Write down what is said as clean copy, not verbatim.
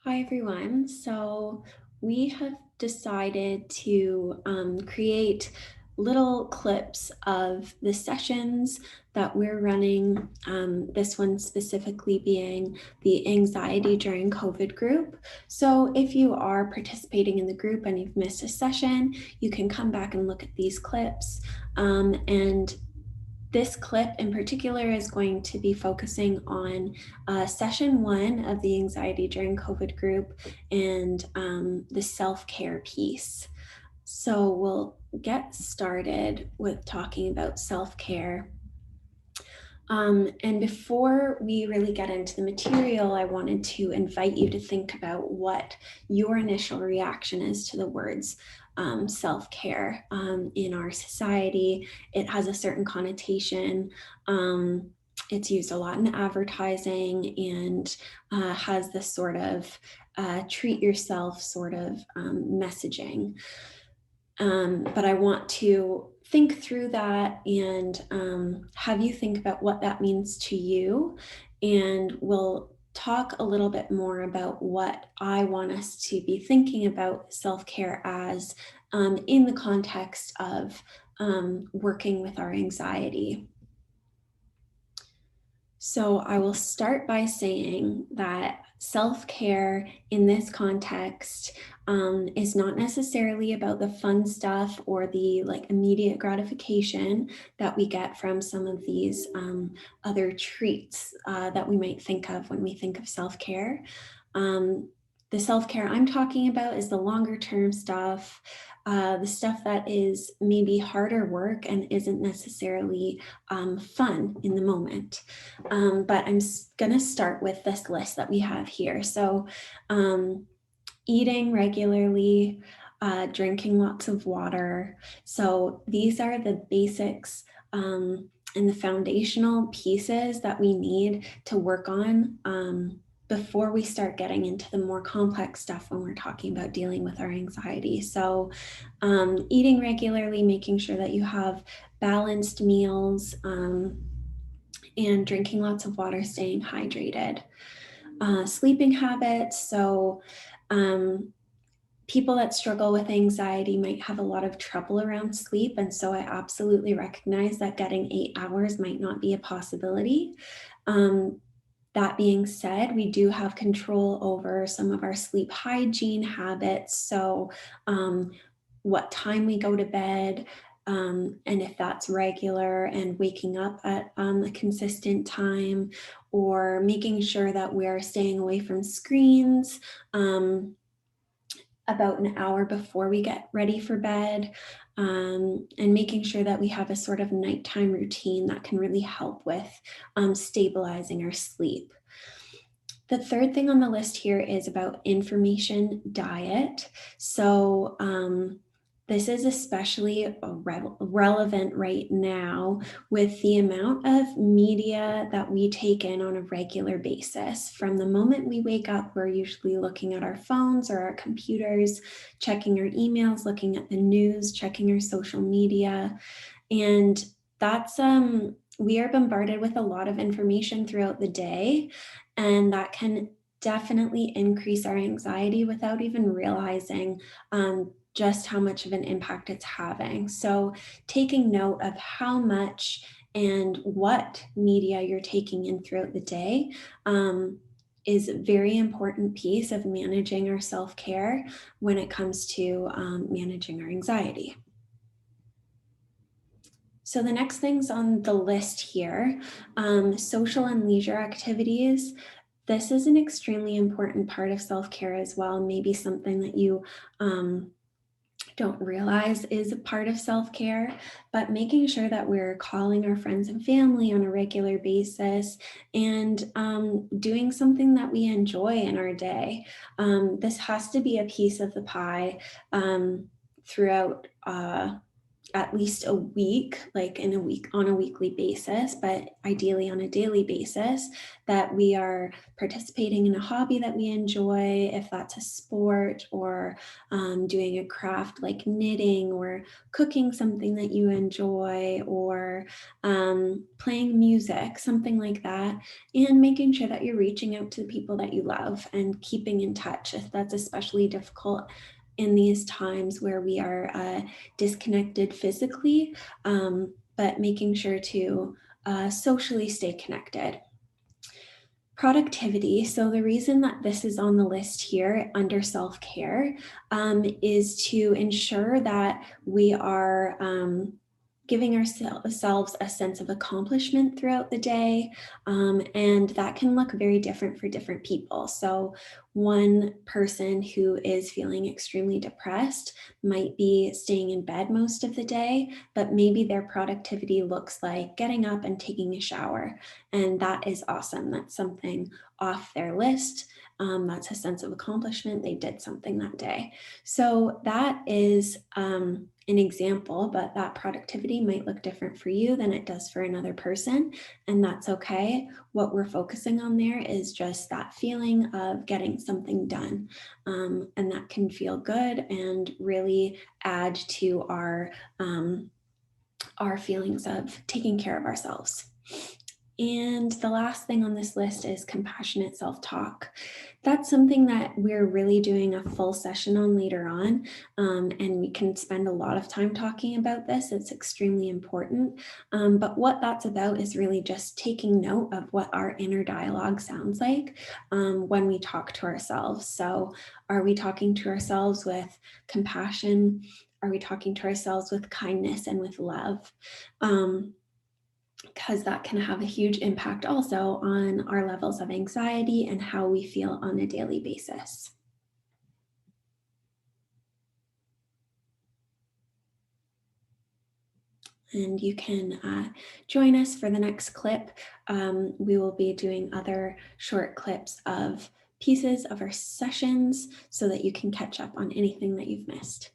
Hi, everyone. So we have decided to create little clips of the sessions that we're running. This one specifically being the anxiety during COVID group. So if you are participating in the group and you've missed a session, you can come back and look at these clips. And this clip in particular is going to be focusing on session one of the anxiety during COVID group and the self-care piece. So we'll get started with talking about self-care. And before we really get into the material, I wanted to invite you to think about what your initial reaction is to the words self-care in our society. It has a certain connotation. It's used a lot in advertising and has this sort of treat yourself sort of messaging. But I want to think through that and have you think about what that means to you. And we'll talk a little bit more about what I want us to be thinking about self-care as in the context of working with our anxiety. So I will start by saying that self-care in this context is not necessarily about the fun stuff or the immediate gratification that we get from some of these other treats that we might think of when we think of self-care. The self-care I'm talking about is the longer term stuff, the stuff that is maybe harder work and isn't necessarily fun in the moment. But I'm going to start with this list that we have here. So eating regularly, drinking lots of water. So these are the basics and the foundational pieces that we need to work on before we start getting into the more complex stuff when we're talking about dealing with our anxiety. So eating regularly, making sure that you have balanced meals, and drinking lots of water, staying hydrated. Sleeping habits. So people that struggle with anxiety might have a lot of trouble around sleep. And so I absolutely recognize that getting 8 hours might not be a possibility. That being said, we do have control over some of our sleep hygiene habits. So what time we go to bed, and if that's regular and waking up at a consistent time, or making sure that we're staying away from screens about an hour before we get ready for bed, and making sure that we have a sort of nighttime routine that can really help with stabilizing our sleep. The third thing on the list here is about information diet. So this is especially relevant right now with the amount of media that we take in on a regular basis. From the moment we wake up, we're usually looking at our phones or our computers, checking our emails, looking at the news, checking our social media. And that's we are bombarded with a lot of information throughout the day, and that can definitely increase our anxiety without even realizing just how much of an impact it's having. So taking note of how much and what media you're taking in throughout the day is a very important piece of managing our self-care when it comes to managing our anxiety. So the next things on the list here, social and leisure activities. This is an extremely important part of self-care as well, maybe something that you don't realize is a part of self-care, but making sure that we're calling our friends and family on a regular basis and doing something that we enjoy in our day. This has to be a piece of the pie throughout at least a week, like in a week on a weekly basis, but ideally on a daily basis, that we are participating in a hobby that we enjoy, if that's a sport or doing a craft like knitting or cooking something that you enjoy or playing music, something like that, and making sure that you're reaching out to the people that you love and keeping in touch if that's especially difficult in these times where we are disconnected physically, but making sure to socially stay connected. Productivity. So, the reason that this is on the list here under self care is to ensure that we are giving ourselves a sense of accomplishment throughout the day. And that can look very different for different people. So, one person who is feeling extremely depressed might be staying in bed most of the day, but maybe their productivity looks like getting up and taking a shower. And that is awesome. That's something off their list. That's a sense of accomplishment. They did something that day. So that is an example, but that productivity might look different for you than it does for another person. And that's okay. What we're focusing on there is just that feeling of getting something done. And that can feel good and really add to our feelings of taking care of ourselves. And the last thing on this list is compassionate self talk. That's something that we're really doing a full session on later on. And we can spend a lot of time talking about this. It's extremely important. But what that's about is really just taking note of what our inner dialogue sounds like when we talk to ourselves. So, are we talking to ourselves with compassion? Are we talking to ourselves with kindness and with love? Because that can have a huge impact also on our levels of anxiety and how we feel on a daily basis. And you can join us for the next clip. We will be doing other short clips of pieces of our sessions so that you can catch up on anything that you've missed.